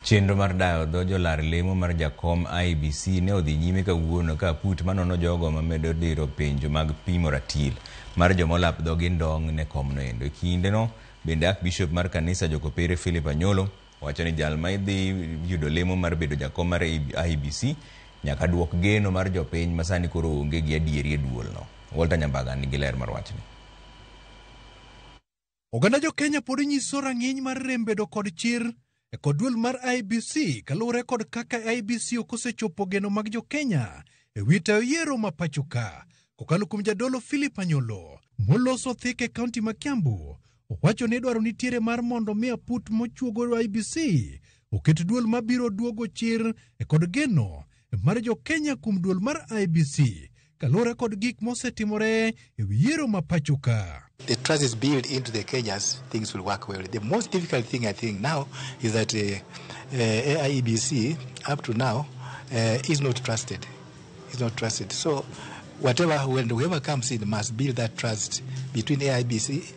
Chenro mar dayo dho jolar lemo mar jakom IEBC ne odhi nyime kawuono ka put manono jogo mamedo diro penjo mag pimo ratil mar jomolap dhogi ndong' ne komno endo. E kindeno bende Archbishop mar kanisa jokopere Philip Anyolo wacho ni jal ma idhi yudo lemo mar bedo jakom mar IEBC nyaka duok geno mar jopiny masani koro onge gi adieri e duolno. Walter Nyambaga nigi ler mar wachni. Oganda jo Kenya pod nyiso rang'iny mar rembedo kod chir kod duol mar IEBC kaluwore kod kaka IEBC okosechopo geno mag jo Kenya e wi tayo yiero ma pacho ka. Kokalo kuom jadolo Philip Anyolo moloso Thika e kaunti ma Kiambu, owacho ni dwaro nitiere mar mondo mi aput mochuogo IEBC oket duol mabiro duogo chir kod geno mar jo Kenya kuom duol mar IEBC kalore kod gik mosetimore e wi yiero ma pacho ka. The trust is built into the Kenyans, things will work well. The most difficult thing I think now is that IEBC up to now is not trusted. It's not trusted. So whoever comes in must build that trust between IEBC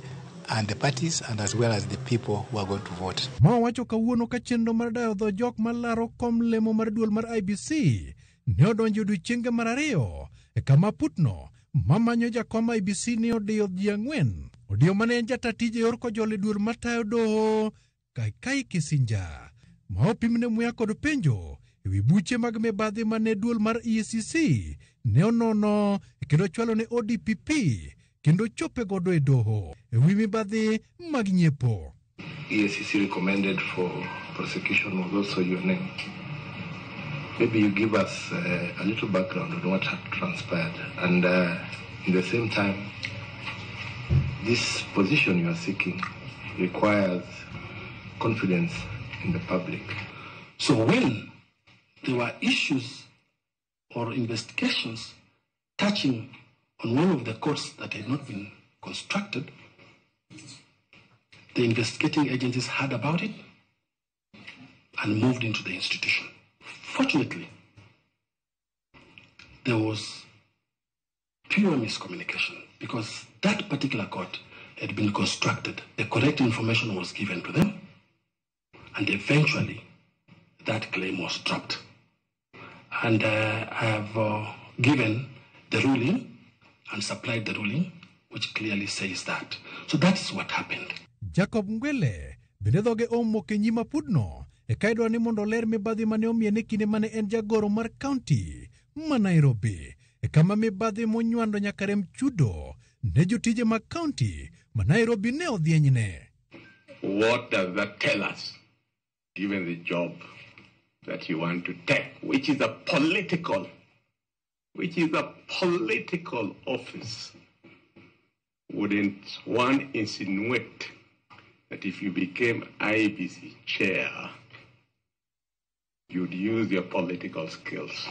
and the parties and as well as the people who are going to vote. Ma wacho kawuono ka chenro mar dayo dho jok malaro kom lemo mar duol mar IEBC ne odonjo odiochienge mar ariyo kama putno mamanyo jakom IEBC ne odiyo ji ang'wen. Odiyo mane en jatatije yor kojole duol matayo doho Kai Kisinja ma opimne muya kod penjo e wi buche mag mibadhi mane duol mar EACC ne onono kendo chwalo ne ODPP kendo chope godo e doho e wi mibadhi mag nyiepo. EACC recommended for prosecution was also your name. Maybe you give us a little background on what had transpired, and in the same time, this position you are seeking requires confidence in the public. So when there were issues or investigations touching on one of the courts that had not been constructed, the investigating agencies heard about it and moved into the institution. Fortunately, there was pure miscommunication because that particular court had been constructed. The correct information was given to them, and eventually that claim was dropped. And I have given the ruling and supplied the ruling, which clearly says that. So that is what happened. Jacob Ngwele, benedoge omo kenyima pudno, e kaidwa ni mondo ler mibadhi mane omiene kine mane en jagoro mar county ma Nairobi, e kama mibadhi monywando nyaka rem chudo ne jotije mag county ma Nairobi ne odhienyne. What does that tell us, given the job that you want to take, which is a political office? Wouldn't one insinuate that if you became IEBC chair, you'd use your political skills?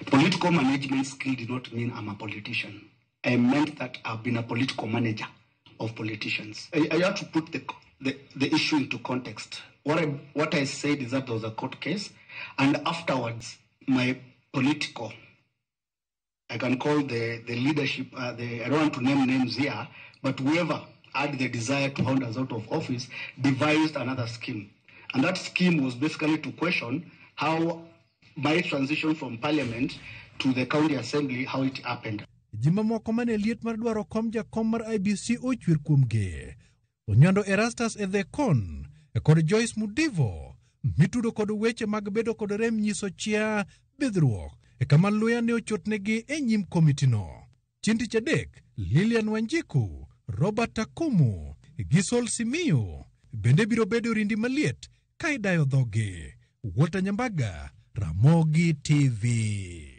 Political management skill did not mean I'm a politician. I meant that I've been a political manager of politicians. I have to put the issue into context. What I said is that there was a court case, and afterwards, my political, I can call the leadership, I don't want to name names here, but whoever had the desire to hound us out of office devised another scheme. And that scheme was basically to question how my transition from parliament to the county assembly, how it happened. Jima moko mane liet mar dwaro kom jakom mar IEBC ochwer kuomge. Onyando Erastus Edhekon kod Joyce Mudivo mitudo kod weche mag bedo kod rem nyiso chia bidhruok kama luya ne ochotnegi e nyim komitino. Chieng' Tich Adek, Lilian Wanjiku, Robert Akumu, Gisol Simiyu bende biro bedo rindi maliet ka idayo dhoge. Walter Nyambaga, Ramogi TV.